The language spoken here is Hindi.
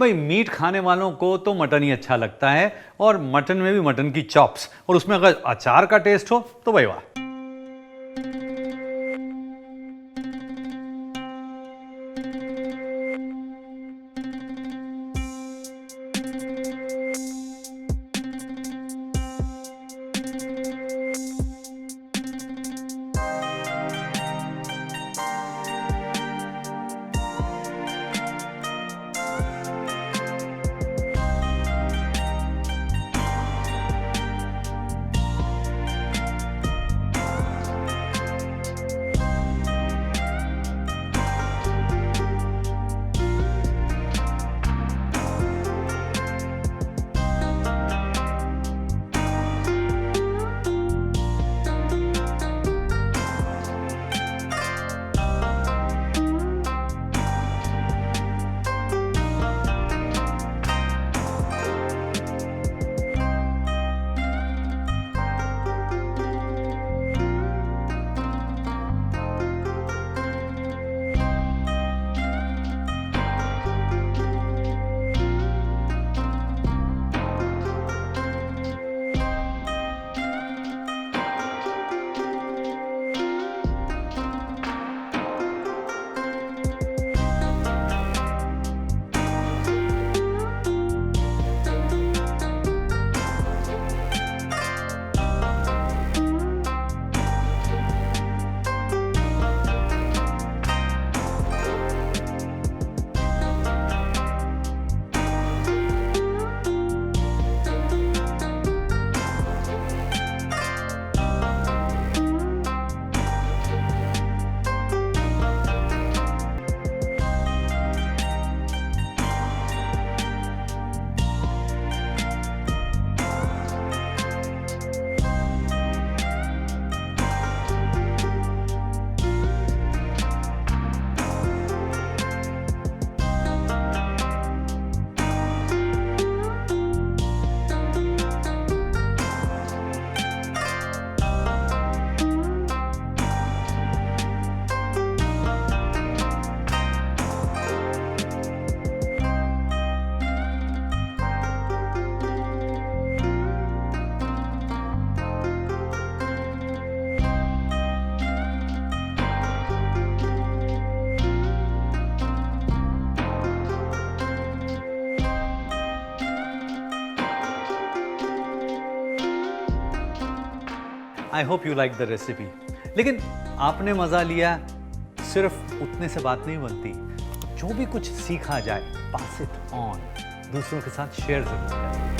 भाई मीट खाने वालों को तो मटन ही अच्छा लगता है, और मटन में भी मटन की चॉप्स, और उसमें अगर अचार का टेस्ट हो तो भाई वाह। I hope you like the recipe. लेकिन आपने मजा लिया, सिर्फ उतने से बात नहीं बनती। जो भी कुछ सीखा जाए, पास इट ऑन, दूसरों के साथ शेयर जरूर करें।